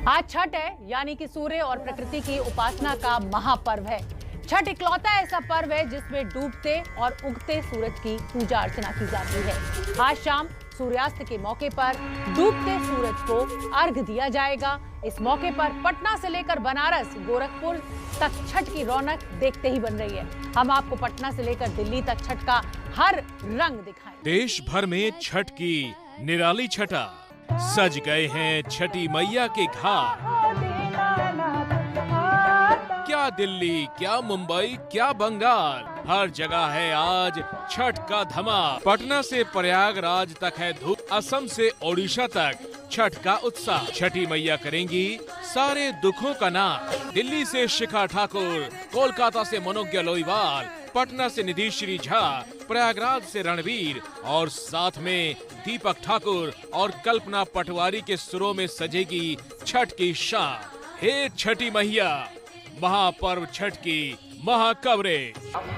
आज छठ है, यानी कि सूर्य और प्रकृति की उपासना का महापर्व है। छठ इकलौता ऐसा पर्व है जिसमें डूबते और उगते सूरज की पूजा अर्चना की जाती है। आज शाम सूर्यास्त के मौके पर डूबते सूरज को अर्घ दिया जाएगा। इस मौके पर पटना से लेकर बनारस, गोरखपुर तक छठ की रौनक देखते ही बन रही है। हम आपको पटना से लेकर दिल्ली तक छठ का हर रंग दिखाएं। देश भर में छठ की निराली छटा, सज गए हैं छठी मैया के घाट। क्या दिल्ली, क्या मुंबई, क्या बंगाल, हर जगह है आज छठ का धमाल। पटना से प्रयागराज तक है धूप, असम से ओडिशा तक छठ का उत्साह। छठी मैया करेंगी सारे दुखों का नाश। दिल्ली से शिखा ठाकुर, कोलकाता से मनोज्ञ लोईवाल, पटना से निधीश श्री झा, प्रयागराज से रणवीर और साथ में दीपक ठाकुर और कल्पना पटवारी के सुरों में सजेगी छठ की शान। हे छठी मैया, महापर्व छठ की महाकवरेज।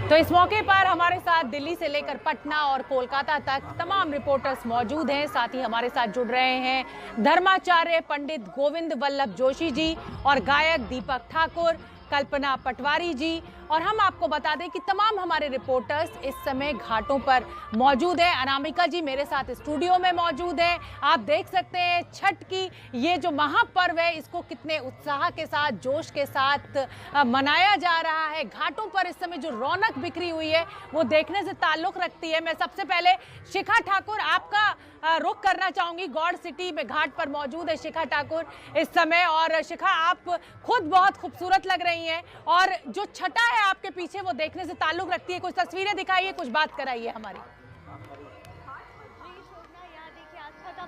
तो इस मौके पर हमारे साथ दिल्ली से लेकर पटना और कोलकाता तक तमाम रिपोर्टर्स मौजूद हैं। साथ ही हमारे साथ जुड़ रहे हैं धर्माचार्य पंडित गोविंद वल्लभ जोशी जी और गायक दीपक ठाकुर, कल्पना पटवारी जी। और हम आपको बता दें कि तमाम हमारे रिपोर्टर्स इस समय घाटों पर मौजूद है। अनामिका जी मेरे साथ स्टूडियो में मौजूद है। आप देख सकते हैं छठ की ये जो महापर्व है इसको कितने उत्साह के साथ, जोश के साथ मनाया जा रहा है। घाटों पर इस समय जो रौनक बिखरी हुई है वो देखने से ताल्लुक रखती है। मैं सबसे पहले शिखा ठाकुर आपका रुख करना चाहूंगी। गॉड सिटी में घाट पर मौजूद है शिखा ठाकुर इस समय। और शिखा, आप खुद बहुत खूबसूरत लग रही हैं और जो छठा है आपके पीछे वो देखने से ताल्लुक रखती है। कुछ तस्वीरें दिखाइए, कुछ बात कराइए हमारी।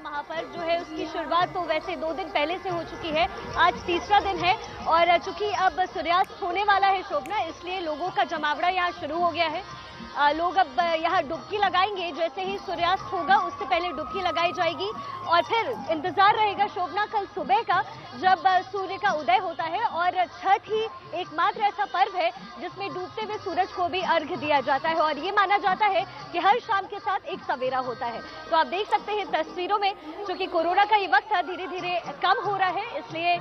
महापर्व जो है उसकी शुरुआत तो वैसे 2 दिन पहले से हो चुकी है, आज तीसरा दिन है और चूंकि अब सूर्यास्त होने वाला है शोभना, इसलिए लोगों का जमावड़ा यहाँ शुरू हो गया है। लोग अब यहाँ डुबकी लगाएंगे। जैसे ही सूर्यास्त होगा उससे पहले डुबकी लगाई जाएगी और फिर इंतजार रहेगा शोभना कल सुबह का, जब सूर्य का उदय होता है। और छठ ही एकमात्र ऐसा पर्व है जिसमें डूबते हुए सूरज को भी अर्घ दिया जाता है और ये माना जाता है कि हर शाम के साथ एक सवेरा होता है। तो आप देख सकते हैं तस्वीरों में, चूंकि कोरोना का ये वक्त था धीरे धीरे कम हो रहा है, इसलिए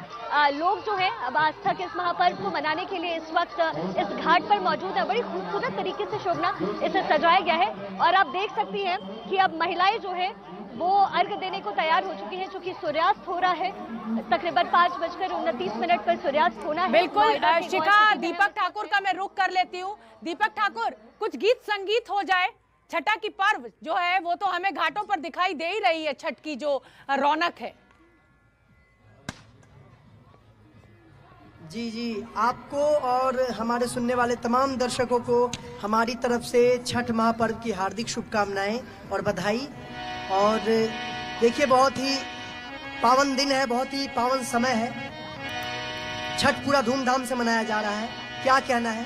लोग जो है अब आस्था के इस महापर्व को मनाने के लिए इस वक्त इस घाट पर मौजूद है। बड़ी खूबसूरत तरीके से शोभना इसे सजाया गया है और आप देख सकती हैं कि अब महिलाएं जो है वो अर्घ देने को तैयार हो चुकी हैं। चूंकि सूर्यास्त हो रहा है, तकरीबन 5:29 पर सूर्यास्त होना है। बिल्कुल शिखा, दीपक ठाकुर का मैं रुख कर लेती हूँ। दीपक ठाकुर, कुछ गीत संगीत हो जाए। छठा की पर्व जो है वो तो हमें घाटों पर दिखाई दे ही रही है, छठ की जो रौनक है। जी, आपको और हमारे सुनने वाले तमाम दर्शकों को हमारी तरफ से छठ महापर्व की हार्दिक शुभकामनाएं और बधाई। और देखिए, बहुत ही पावन दिन है, बहुत ही पावन समय है। छठ पूरा धूमधाम से मनाया जा रहा है। क्या कहना है?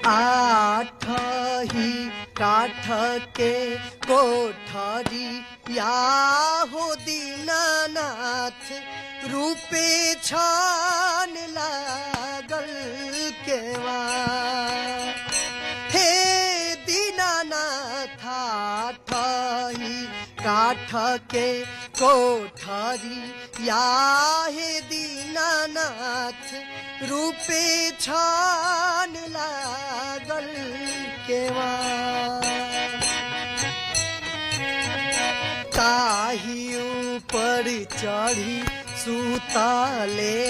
आठ ही काठ के कोठरी या हो दीनानाथ, रूपे छान लागल केवा। हे दीनानाथ, आठ ही काठ के कोठरी या हे दीनानाथ, रूपे छान लागल केवा। ताही ऊपर चढ़ी सुताले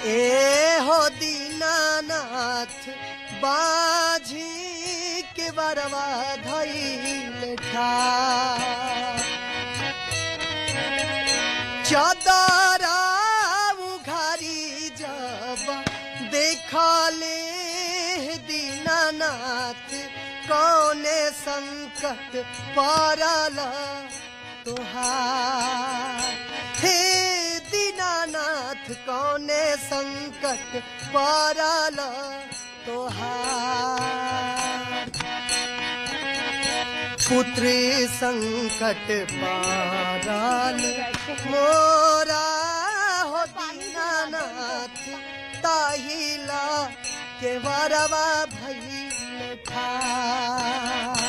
ए हो दीनानाथ, बाझी के बरवा धइल ठार। चदरा उघारी जब देखले दीनानाथ, कौने संकट पड़ल तोहार। हे दीनानाथ, कौने संकट पड़ल तोहार। पुत्र संकट पाराल मोरा हो दीनानाथ, ताहिला के वरवा भइल ठार।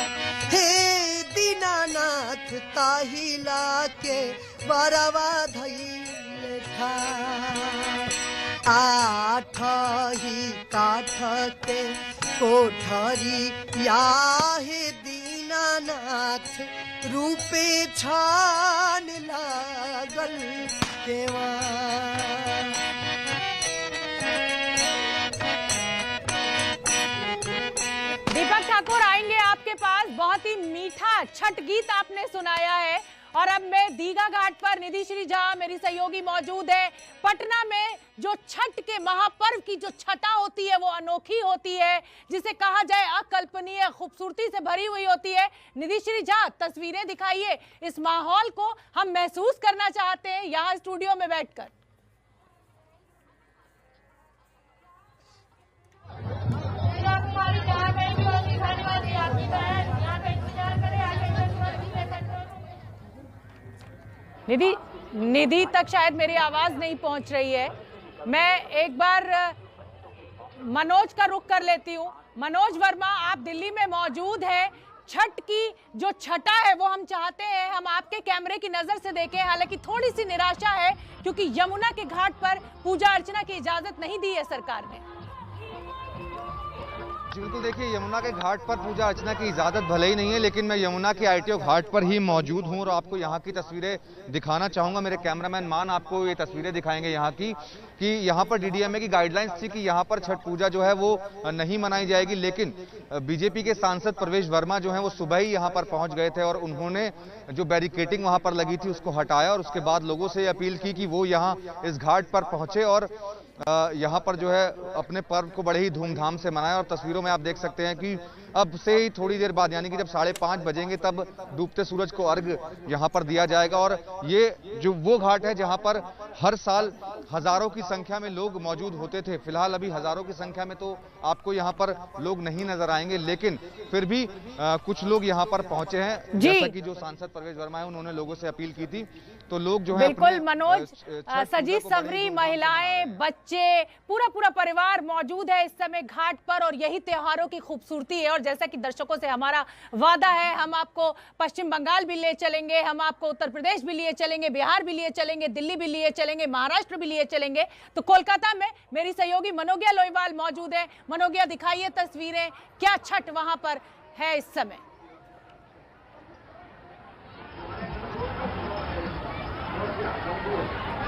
हे दीनानाथ ताहिला के वरवा धइल ठार। आठ ही काठ के कोठरी या हे दीनानाथ रूपे छान लागल केवा। दीपक ठाकुर आएंगे आपके पास। बहुत ही मीठा छठ गीत आपने सुनाया है और अब मैं दीघा घाट पर निधि श्री झा मेरी सहयोगी मौजूद है। पटना में जो छठ के महापर्व की जो छटा होती है वो अनोखी होती है, जिसे कहा जाए अकल्पनीय खूबसूरती से भरी हुई होती है। निधि श्री झा, तस्वीरें दिखाइए, इस माहौल को हम महसूस करना चाहते हैं यहाँ स्टूडियो में बैठकर। निधि तक शायद मेरी आवाज नहीं पहुंच रही है। मैं एक बार मनोज का रुख कर लेती हूँ। मनोज वर्मा, आप दिल्ली में मौजूद हैं। छठ की जो छटा है वो हम चाहते हैं हम आपके कैमरे की नजर से देखें। हालांकि थोड़ी सी निराशा है क्योंकि यमुना के घाट पर पूजा अर्चना की इजाजत नहीं दी है सरकार ने। बिल्कुल, देखिए यमुना के घाट पर पूजा अर्चना की इजाज़त भले ही नहीं है, लेकिन मैं यमुना के ITO घाट पर ही मौजूद हूं और आपको यहाँ की तस्वीरें दिखाना चाहूँगा। मेरे कैमरामैन मान आपको ये तस्वीरें दिखाएंगे यहाँ की, कि यहाँ पर DDMA की गाइडलाइंस थी कि यहाँ पर छठ पूजा जो है वो नहीं मनाई जाएगी, लेकिन बीजेपी के सांसद प्रवेश वर्मा जो है वो सुबह ही यहाँ पर पहुँच गए थे और उन्होंने जो बैरिकेटिंग वहाँ पर लगी थी उसको हटाया और उसके बाद लोगों से अपील की कि वो यहाँ इस घाट पर पहुँचे और यहाँ पर जो है अपने पर्व को बड़े ही धूमधाम से मनाएं। और तस्वीरों में आप देख सकते हैं कि अब से ही थोड़ी देर बाद, यानी कि जब 5:30 बजेंगे तब डूबते सूरज को अर्घ यहाँ पर दिया जाएगा। और ये जो वो घाट है जहाँ पर हर साल हजारों की संख्या में लोग मौजूद होते थे। फिलहाल अभी हजारों की संख्या में तो आपको यहाँ पर लोग नहीं नजर आएंगे, लेकिन फिर भी कुछ लोग यहाँ पर पहुंचे हैं। जैसा कि जो सांसद प्रवेश वर्मा है उन्होंने लोगों से अपील की थी, तो लोग जो है बिल्कुल मनोज, सजी सवरी महिलाएं, बच्चे, पूरा परिवार मौजूद है इस समय घाट पर और यही त्योहारों की खूबसूरती है। और जैसा कि दर्शकों से हमारा वादा है, हम आपको पश्चिम बंगाल भी ले चलेंगे, हम आपको उत्तर प्रदेश भी लिए चलेंगे, बिहार भी लिए चलेंगे, दिल्ली भी लिए चलेंगे, महाराष्ट्र भी लिए चलेंगे। तो कोलकाता में मेरी सहयोगी मनोज्ञा लोईवाल मौजूद है। मनोज्ञा, दिखाइए तस्वीरें, क्या छठ वहां पर है इस समय।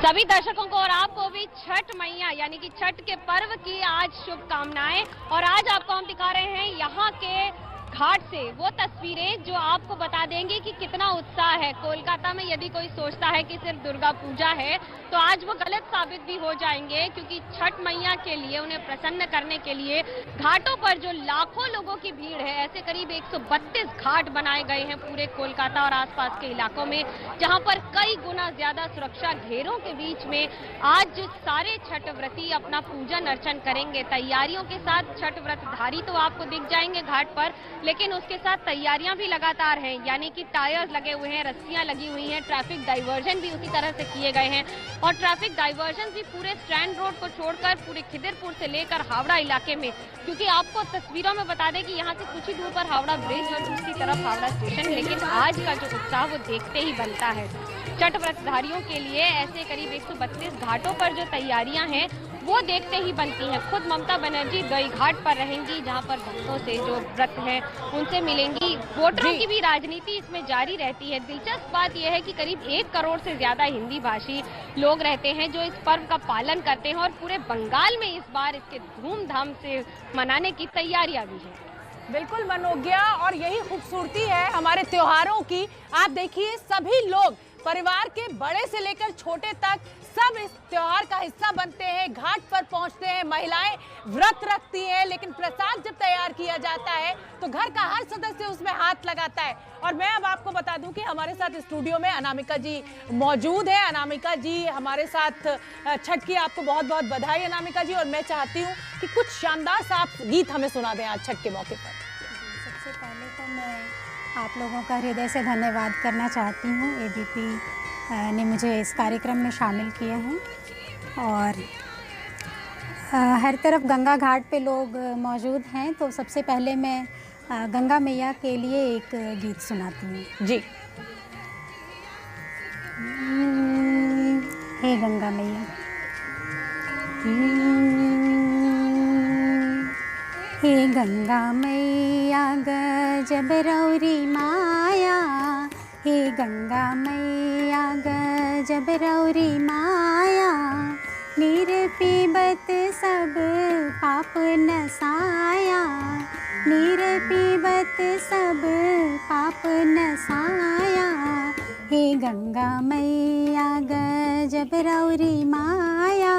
सभी दर्शकों को और आपको भी छठ मैया यानी कि छठ के पर्व की आज शुभकामनाएं। और आज आपको हम दिखा रहे हैं यहाँ के घाट से वो तस्वीरें जो आपको बता देंगे कि कितना उत्साह है। कोलकाता में यदि कोई सोचता है कि सिर्फ दुर्गा पूजा है तो आज वो गलत साबित भी हो जाएंगे, क्योंकि छठ मैया के लिए, उन्हें प्रसन्न करने के लिए घाटों पर जो लाखों लोगों की भीड़ है, ऐसे करीब 132 घाट बनाए गए हैं पूरे कोलकाता और आसपास के इलाकों में, जहां पर कई गुना ज्यादा सुरक्षा घेरों के बीच में आज सारे छठ व्रती अपना पूजन अर्चन करेंगे। तैयारियों के साथ छठ व्रतधारी तो आपको दिख जाएंगे घाट पर, लेकिन उसके साथ तैयारियां भी लगातार हैं, यानी कि टायर्स लगे हुए हैं, रस्सियां लगी हुई हैं, ट्रैफिक डाइवर्जन भी उसी तरह से किए गए हैं। और ट्रैफिक डाइवर्जन भी पूरे स्टैंड रोड को छोड़कर पूरे खिदिरपुर से लेकर हावड़ा इलाके में, क्योंकि आपको तस्वीरों में बता दें कि यहाँ से कुछ ही दूर पर हावड़ा ब्रिज और दूसरी तरफ हावड़ा स्टेशन। लेकिन आज का जो उत्साह वो देखते ही बनता है। छठ व्रतधारियों के लिए ऐसे करीब 132 घाटों पर जो तैयारियां हैं वो देखते ही बनती हैं। खुद ममता बनर्जी गई घाट पर रहेंगी, जहां पर भक्तों से जो व्रत हैं उनसे मिलेंगी। वोटरों की भी राजनीति इसमें जारी रहती है। दिलचस्प बात यह है कि करीब 1 करोड़ से ज्यादा हिंदी भाषी लोग रहते हैं जो इस पर्व का पालन करते हैं और पूरे बंगाल में इस बार इसके धूमधाम से मनाने की तैयारियां भी हैं। बिल्कुल मनोज्ञा, और यही खूबसूरती है हमारे त्योहारों की। आप देखिए, सभी लोग, परिवार के बड़े से लेकर छोटे तक, सब इस त्योहार का हिस्सा बनते हैं, घाट पर पहुंचते हैं। महिलाएं व्रत रखती हैं, लेकिन प्रसाद जब तैयार किया जाता है तो घर का हर सदस्य उसमें हाथ लगाता है। और मैं अब आपको बता दूं कि हमारे साथ स्टूडियो में अनामिका जी मौजूद है। अनामिका जी हमारे साथ, छठ की आपको बहुत बहुत बधाई अनामिका जी। और मैं चाहती हूँ कि कुछ शानदार सा आप गीत हमें सुना दें आज छठ के मौके पर। सबसे पहले तो मैं आप लोगों का हृदय से धन्यवाद करना चाहती हूँ। ABP ने मुझे इस कार्यक्रम में शामिल किया है और हर तरफ गंगा घाट पे लोग मौजूद हैं, तो सबसे पहले मैं गंगा मैया के लिए एक गीत सुनाती हूँ। जी। हे गंगा मैया, हे गंगा मैया गजब रौरी माया, हे गंगा मैया गजब रौरी माया, निर्पीबत सब पाप नसाया, निर्पीबत सब पाप नसाया, हे गंगा मैया गजब रौरी माया,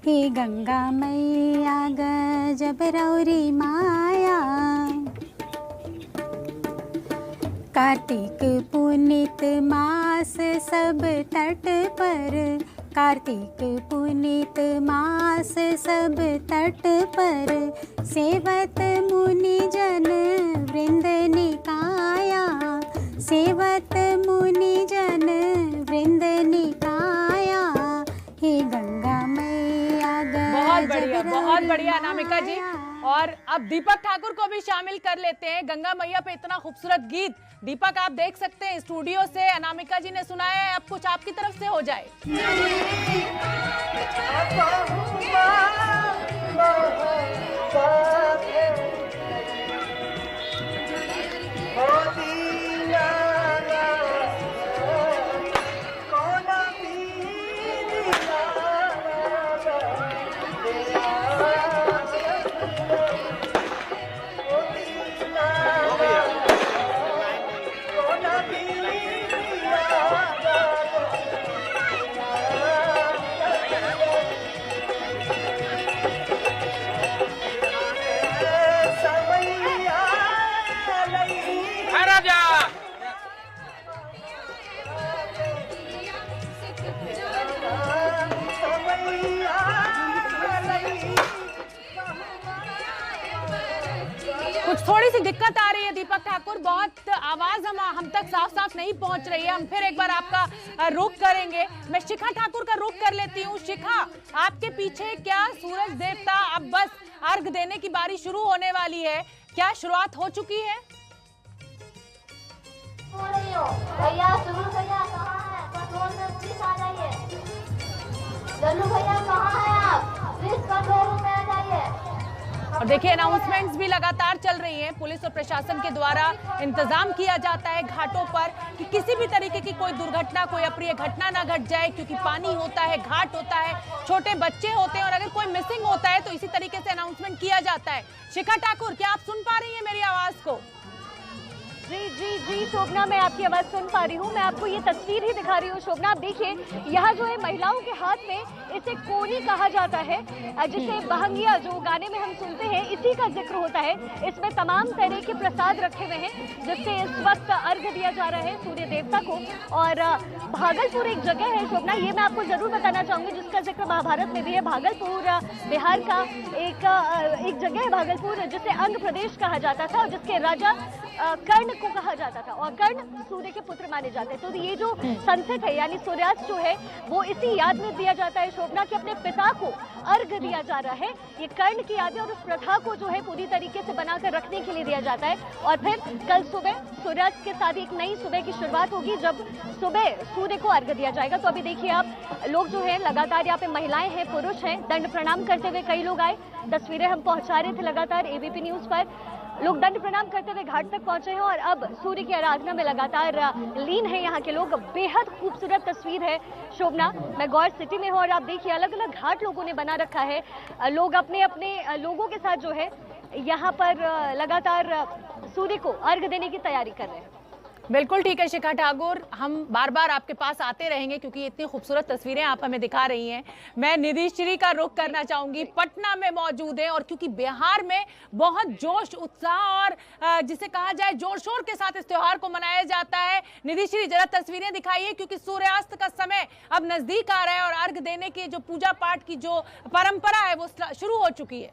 हे गंगा मैया गजब रौरी माया। कार्तिक पुनीत मास सब तट पर, कार्तिक पुनीत मास सब तट पर, सेवत मुनि जन वृंद निकाया, सेवत मुनि जन वृंद निकाया, हे गंगा मैया बहुत बढ़िया अनामिका जी। और अब दीपक ठाकुर को भी शामिल कर लेते हैं। गंगा मैया पे इतना खूबसूरत गीत दीपक आप देख सकते हैं स्टूडियो से, अनामिका जी ने सुनाया है, अब कुछ आपकी तरफ से हो जाए। कुछ थोड़ी सी दिक्कत आ रही है दीपक ठाकुर, बहुत आवाज हम तक साफ साफ नहीं पहुंच रही है। हम फिर एक बार आपका रुख करेंगे। मैं शिखा ठाकुर का रुख कर लेती हूँ। शिखा, आपके पीछे क्या सूरज देवता अब बस अर्घ देने की बारी शुरू होने वाली है, क्या शुरुआत हो चुकी है? भैया सुनो भैया कहाँ है? कंट्रोल में पुलिस आ जाइए। लल्लू भैया कहाँ है आप? प्लीज कंट्रोल रूम में आ जाइए। और देखिए अनाउंसमेंट्स भी लगातार चल रही हैं। पुलिस और प्रशासन के द्वारा इंतजाम किया जाता है घाटों पर कि किसी भी तरीके की कोई दुर्घटना, कोई अप्रिय घटना ना घट जाए, क्योंकि पानी होता है, घाट होता है, छोटे बच्चे होते हैं और अगर कोई मिसिंग होता है तो इसी तरीके से अनाउंसमेंट किया जाता है। शिखा ठाकुर, क्या आप सुन पा रही हैं मेरी आवाज को? जी जी जी शोभना, मैं आपकी आवाज़ सुन पा रही हूँ। मैं आपको ये तस्वीर ही दिखा रही हूँ शोभना। आप देखिए यहाँ जो है महिलाओं के हाथ में इसे कोनी कहा जाता है, जिसे बहंगिया जो गाने में हम सुनते हैं इसी का जिक्र होता है। इसमें तमाम तरह के प्रसाद रखे हुए हैं जिससे इस वक्त अर्घ्य दिया जा रहा है सूर्य देवता को। और भागलपुर एक जगह है शोभना, ये मैं आपको जरूर बताना चाहूँगी जिसका जिक्र महाभारत में भी है। भागलपुर बिहार का एक जगह है भागलपुर, जिसे अंग प्रदेश कहा जाता था और जिसके राजा कर्ण को कहा जाता था और कर्ण सूर्य के पुत्र माने जाते हैं। तो ये जो सनसेट है यानी सूर्यास्त जो है वो इसी याद में दिया जाता है शोभना कि अपने पिता को अर्घ्य दिया जा रहा है। ये कर्ण की याद है और उस प्रथा को जो है पूरी तरीके से बनाकर रखने के लिए दिया जाता है। और फिर कल सुबह सूर्यास्त के साथ एक नई सुबह की शुरुआत होगी जब सुबह सूर्य को अर्घ्य दिया जाएगा। तो अभी देखिए आप लोग जो है लगातार यहाँ पे महिलाएं हैं, पुरुष हैं, दंड प्रणाम करते हुए कई लोग आए। तस्वीरें हम पहुंचा रहे थे लगातार एबीपी न्यूज पर। लोग दंड प्रणाम करते हुए घाट तक पहुंचे हैं और अब सूर्य की आराधना में लगातार लीन है यहाँ के लोग। बेहद खूबसूरत तस्वीर है शोभना। मैं गौर सिटी में हूँ और आप देखिए अलग अलग घाट लोगों ने बना रखा है। लोग अपने अपने लोगों के साथ जो है यहाँ पर लगातार सूर्य को अर्घ्य देने की तैयारी कर रहे हैं। बिल्कुल ठीक है शिखा ठाकुर, हम बार बार आपके पास आते रहेंगे क्योंकि इतनी खूबसूरत तस्वीरें आप हमें दिखा रही हैं। मैं निधि श्री का रुख करना चाहूंगी, पटना में मौजूद है और क्योंकि बिहार में बहुत जोश उत्साह और जिसे कहा जाए जोर शोर के साथ इस त्योहार को मनाया जाता है। निधि श्री जरा तस्वीरें दिखाइए क्योंकि सूर्यास्त का समय अब नजदीक आ रहा है और अर्घ देने की जो पूजा पाठ की जो परंपरा है वो शुरू हो चुकी है।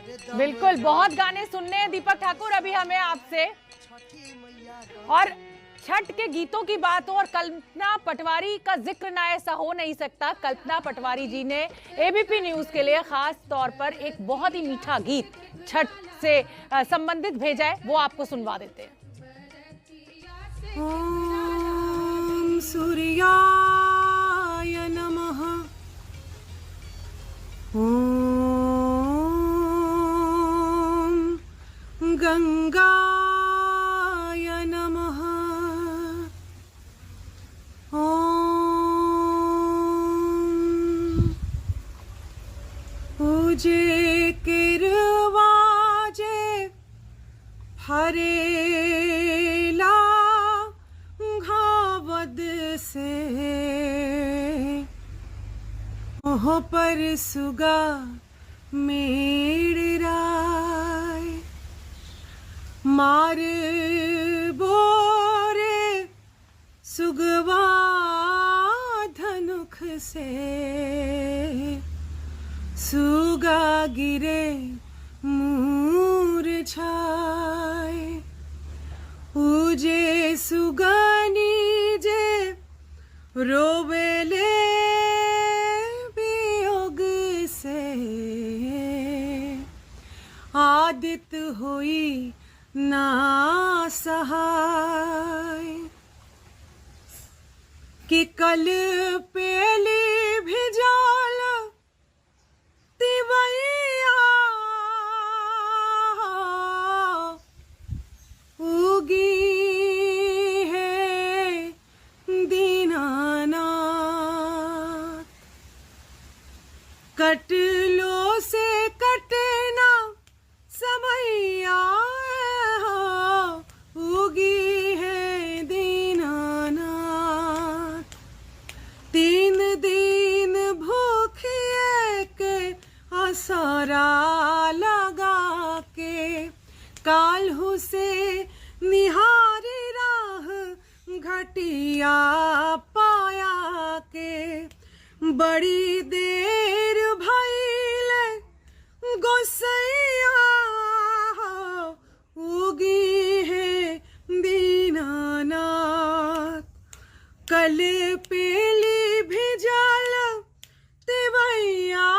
बिल्कुल, बहुत गाने सुनने हैं दीपक ठाकुर अभी हमें आपसे। और छठ के गीतों की बात हो और कल्पना पटवारी का जिक्र ना ऐसा हो नहीं सकता। कल्पना पटवारी जी ने एबीपी न्यूज के लिए खास तौर पर एक बहुत ही मीठा गीत छठ से संबंधित भेजा है, वो आपको सुनवा देते हैं। ओम सूर्याय नमः, ओम गंगाय नमः, ओम पूजे किरवाजे हरेला घावद से, ओह पर सुगा मेड़ राय, मार बोरे सुगवा धनुख से, सुगा गिरे मूरछाए, उजे सुगनी जे रोवेले वियोग से, आदित हुई ना सहाय, कि कल पेली भिजाल तिवैया, उगी है दीनानाथ, कटलो से कटना समैया, उगी है दीनानाथ, 3 दिन भूखिए के असरा लगा के, काल्हू से निहारी राह घटिया पाया के, बड़ी देर भइले गोसैया, उगी है दीनानाथ, कल पेली भिजाल तिवैया,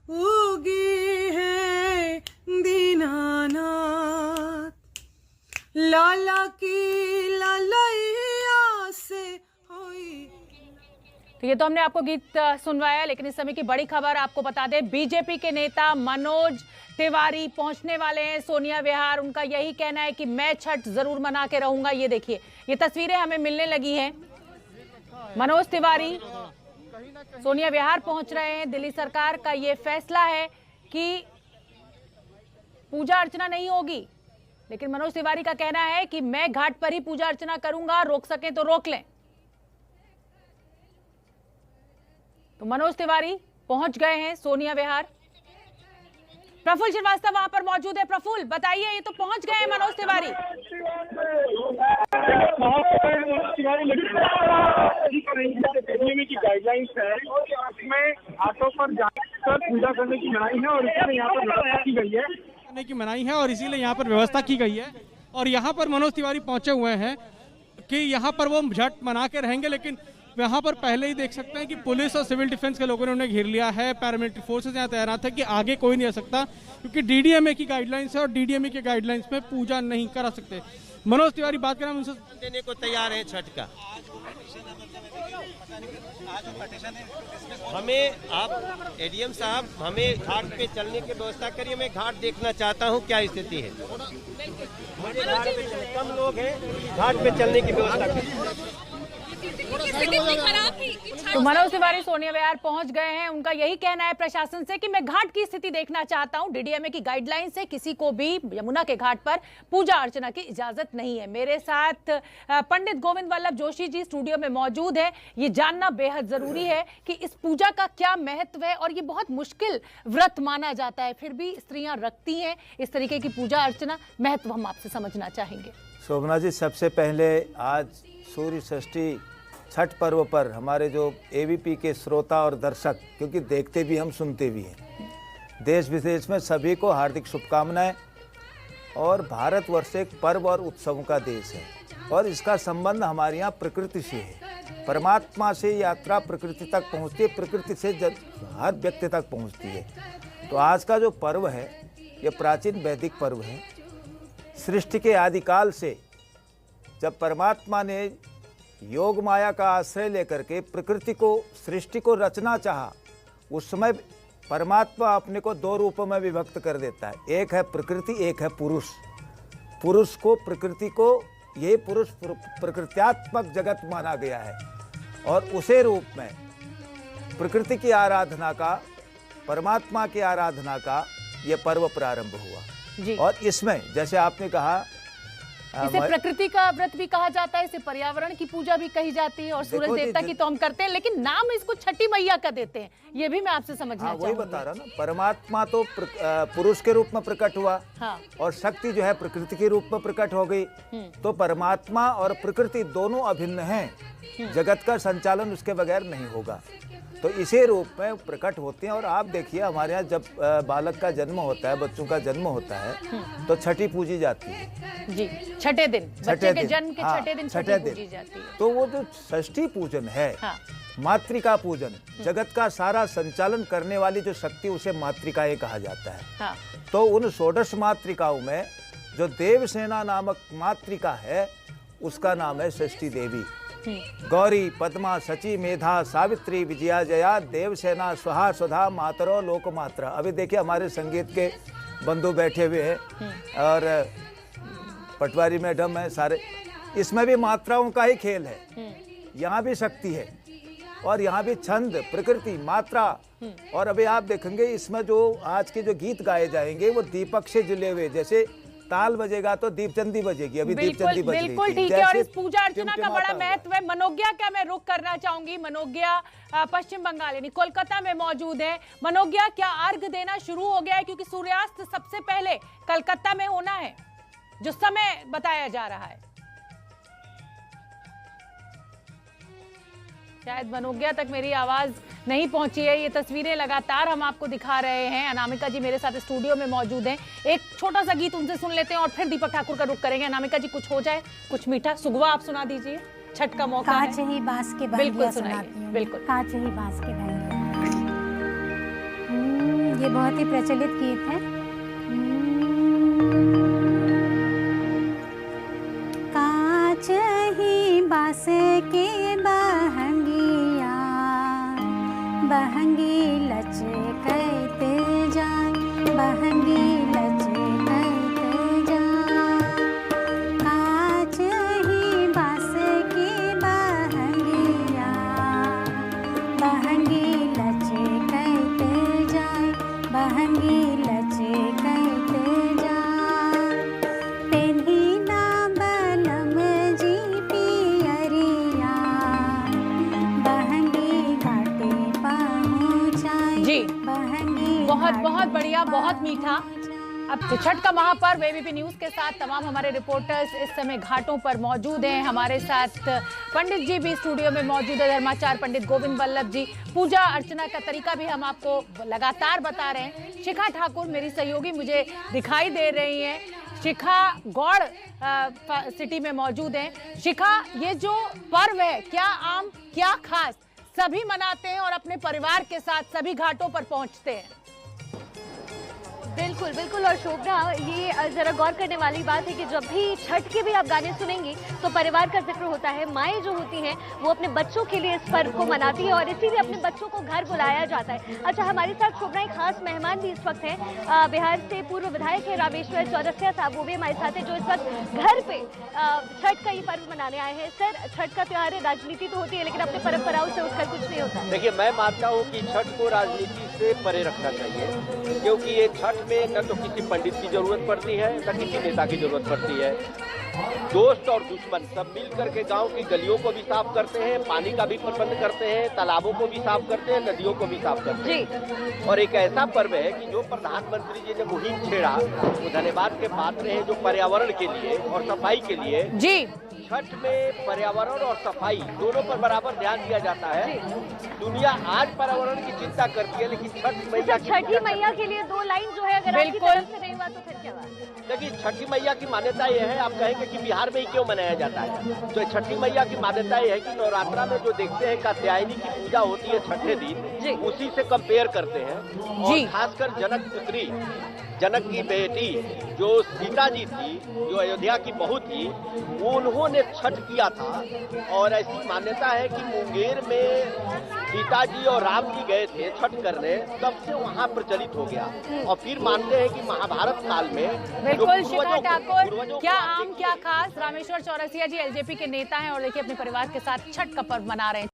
उगी है दीनानाथ, लाला की ललैया से होई। तो ये तो हमने आपको गीत सुनवाया, लेकिन इस समय की बड़ी खबर आपको बता दें, बीजेपी के नेता मनोज तिवारी पहुंचने वाले हैं सोनिया विहार। उनका यही कहना है कि मैं छठ जरूर मना के रहूंगा। ये देखिए, ये तस्वीरें हमें मिलने लगी हैं। मनोज तिवारी सोनिया विहार पहुंच रहे हैं। दिल्ली सरकार का ये फैसला है कि पूजा अर्चना नहीं होगी, लेकिन मनोज तिवारी का कहना है कि मैं घाट पर ही पूजा अर्चना करूंगा, रोक सके तो रोक लें। तो मनोज तिवारी पहुंच गए हैं सोनिया विहार। प्रफुल्ल श्रीवास्तव वहां पर मौजूद है। प्रफुल्ल, बताइए, ये तो पहुंच गए हैं मनोज तिवारी। की गाइडलाइंस है, इसमें घाटों पर जाकर पूजा करने की मनाही है और इसमें यहाँ पर व्यवस्था की गई है की मनाही है और इसीलिए यहाँ पर व्यवस्था की गई है। और यहाँ पर मनोज तिवारी पहुंचे हुए हैं कि यहाँ पर वो झट मना के रहेंगे, लेकिन यहाँ पर पहले ही देख सकते हैं कि पुलिस और सिविल डिफेंस के लोगों ने उन्हें घेर लिया है। पैरामिलिट्री फोर्सेस यहाँ तैनात है कि आगे कोई नहीं आ सकता, क्योंकि डीडीएमए की गाइडलाइंस है और डीडीएमए की गाइडलाइंस में पूजा नहीं करा सकते। मनोज तिवारी बात करें, उनसे देने को तैयार है छठ का। हमें आप एडीएम साहब, हमें घाट पे चलने की व्यवस्था करिए। मैं घाट देखना चाहता हूँ क्या स्थिति है। मुझे घाट पे कम लोग हैं, घाट पे चलने की व्यवस्था करिए। तो मनोज तिवारी सोनिया विहार पहुंच गए हैं। उनका यही कहना है प्रशासन से कि मैं घाट की स्थिति देखना चाहता हूं। डीडीएमए की गाइडलाइन से किसी को भी यमुना के घाट पर पूजा अर्चना की इजाजत नहीं है। मेरे साथ पंडित गोविंद वल्लभ जोशी जी स्टूडियो में मौजूद है। ये जानना बेहद जरूरी है कि इस पूजा का क्या महत्व है, और ये बहुत मुश्किल व्रत माना जाता है, फिर भी स्त्रियां रखती हैं इस तरीके की पूजा अर्चना। महत्व हम आपसे समझना चाहेंगे। शोभना जी, सबसे पहले आज सूर्य षष्ठी छठ पर्व पर हमारे जो एबीपी के श्रोता और दर्शक, क्योंकि देखते भी हम सुनते भी हैं, देश विदेश में सभी को हार्दिक शुभकामनाएं। और भारतवर्ष एक पर्व और उत्सवों का देश है और इसका संबंध हमारे यहाँ प्रकृति से है। परमात्मा से यात्रा प्रकृति तक पहुँचती है, प्रकृति से हर व्यक्ति तक पहुँचती है। तो आज का जो पर्व है ये प्राचीन वैदिक पर्व है। सृष्टि के आदिकाल से जब परमात्मा ने योग माया का आश्रय लेकर के प्रकृति को, सृष्टि को रचना चाहा, उस समय परमात्मा अपने को दो रूपों में विभक्त कर देता है। एक है प्रकृति, एक है पुरुष। पुरुष को, प्रकृति को, ये पुरुष प्रकृत्यात्मक जगत माना गया है और उसे रूप में प्रकृति की आराधना का, परमात्मा की आराधना का ये पर्व प्रारंभ हुआ जी। और इसमें जैसे आपने कहा, इसे प्रकृति का व्रत भी कहा जाता है, इसे पर्यावरण की पूजा भी कही जाती है और सूरज देवता की तो हम करते हैं, लेकिन नाम इसको छठी मैया का देते हैं। ये भी मैं आपसे समझना चाहूंगी। वही बता रहा ना, परमात्मा तो पुरुष के रूप में प्रकट हुआ और शक्ति जो है प्रकृति के रूप में प्रकट हो गई। तो परमात्मा और प्रकृति दोनों अभिन्न हैं, जगत का संचालन उसके बगैर नहीं होगा। तो इसी रूप में प्रकट होते हैं। और आप देखिए हमारे यहाँ जब बालक का जन्म होता है, बच्चों का जन्म होता है, तो छठी पूजी जाती है जी। छठे दिन बच्चे के जन्म के छठे दिन छठी पूजी जाती है। तो वो जो षष्ठी पूजन है, मातृका पूजन, जगत का सारा संचालन करने वाली जो शक्ति, उसे मातृकाएं कहा जाता है। तो उन षोडश मातृकाओं में जो देवसेना नामक मातृका है उसका नाम है षष्ठी देवी। गौरी, पद्मा, सची, मेधा, सावित्री, विजया, जया, देवसेना, स्वहा, स्वधा, मातरो, लोकमात्रा। अभी देखिए हमारे संगीत के बंधु बैठे हुए हैं और पटवारी मैडम है, सारे, इसमें भी मात्राओं का ही खेल है। यहाँ भी शक्ति है और यहाँ भी छंद, प्रकृति, मात्रा। और अभी आप देखेंगे इसमें जो आज के जो गीत गाए जाएंगे वो दीपक से जुड़े हुए, जैसे ताल बजेगा तो दीपचंदी बजेगी। अभी दीपचंदी बज रही थी। बिल्कुल ठीक है। और इस पूजा अर्चना का बड़ा महत्व है। मनोज्ञा का मैं रुख करना चाहूंगी। मनोज्ञा पश्चिम बंगाल यानी कोलकाता में मौजूद है। मनोज्ञा, क्या अर्घ देना शुरू हो गया है? क्योंकि सूर्यास्त सबसे पहले कलकत्ता में होना है, जो समय बताया जा रहा है। शायद मनोज्ञा तक मेरी आवाज नहीं पहुंची है। ये तस्वीरें लगातार हम आपको दिखा रहे हैं। अनामिका जी मेरे साथ स्टूडियो में मौजूद हैं। एक छोटा सा गीत उनसे सुन लेते हैं और फिर दीपक ठाकुर का रुख करेंगे। अनामिका जी, कुछ हो जाए, कुछ मीठा सुगवा आप सुना दीजिए। छठ का मौका है। कांच ही बांस के बिल्कुल सुनाइए। बिल्कुल, कांच ही बांस के बंगिया। ये बहुत ही प्रचलित गीत है। कांच ही बांस के बहंगिया, बहंगी लचकत जाए, बहंगी लचकत जाए। कांच ही बांस की बहंगिया, बहंगी लचकत जाए, बहंगी लचकत जाए। पेन्ही ना बलम जी पियरिया, बहंगी घाटे पहुँचाए। जी, बहुत बहुत बढ़िया, बहुत मीठा। अब तो छठ का महापर्व एबीपी न्यूज के साथ तमाम हमारे रिपोर्टर्स इस समय घाटों पर मौजूद हैं। हमारे साथ पंडित जी भी स्टूडियो में मौजूद है, धर्माचार्य पंडित गोविंद वल्लभ जी। पूजा अर्चना का तरीका भी हम आपको लगातार बता रहे हैं। शिखा ठाकुर मेरी सहयोगी मुझे दिखाई दे रही हैं। शिखा गौड़ सिटी में मौजूद हैं। शिखा, ये जो पर्व है, क्या आम क्या खास, सभी मनाते हैं और अपने परिवार के साथ सभी घाटों पर पहुंचते हैं? बिल्कुल बिल्कुल। और शोभना, ये जरा गौर करने वाली बात है कि जब भी छठ के भी आप गाने सुनेंगी तो परिवार का जिक्र होता है। माएँ जो होती हैं वो अपने बच्चों के लिए इस पर्व को मनाती है और इसीलिए अपने बच्चों को घर बुलाया जाता है। अच्छा, हमारे साथ शोभना एक खास मेहमान भी इस वक्त है। बिहार से पूर्व विधायक है रामेश्वर चौरसिया साहब, वो भी हमारे साथ है, जो इस वक्त घर पे छठ का ये पर्व मनाने आए हैं। सर, छठ का त्योहार है, राजनीति तो होती है लेकिन अपने परंपराओं से उठकर कुछ नहीं होता। देखिए, मैं मानता हूँ कि छठ को राजनीति से परे रखना चाहिए, क्योंकि ये छठ में न तो किसी पंडित की जरूरत पड़ती है न किसी नेता की जरूरत पड़ती है। दोस्त और दुश्मन सब मिल करके गांव की गलियों को भी साफ करते हैं, पानी का भी प्रबंध करते हैं, तालाबों को भी साफ करते हैं, नदियों को भी साफ करते हैं। और एक ऐसा पर्व है कि जो प्रधानमंत्री जी ने मुहिम छेड़ा वो धन्यवाद के पात्र हैं, जो पर्यावरण के लिए और सफाई के लिए जी छठ में पर्यावरण और सफाई दोनों पर बराबर ध्यान दिया जाता है। दुनिया आज पर्यावरण की चिंता करती है, लेकिन छठी मैया के लिए 2 लाइन जो है अगर आपकी तरफ से नहीं हुआ तो फिर क्या बात? देखिए, छठी मैया की मान्यता यह है, आप कहेंगे कि बिहार में ही क्यों मनाया जाता है, तो छठी मैया की मान्यता यह है कि नवरात्रा में जो देखते हैं कात्यायनी की पूजा होती है छठे दिन, उसी से कंपेयर करते हैं। और खासकर जनक पुत्री, जनक की बेटी जो सीता जी थी, जो अयोध्या की बहू थी, उन्होंने छठ किया था। और ऐसी मान्यता है कि मुंगेर में सीता जी और राम जी गए थे छठ करने, तब से वहाँ प्रचलित हो गया। और फिर मानते हैं कि महाभारत काल में बिल्कुल शिखा ठाकुर, क्या आम क्या खास, रामेश्वर चौरसिया जी एलजेपी के नेता हैं और देखिए अपने परिवार के साथ छठ का पर्व मना रहे हैं।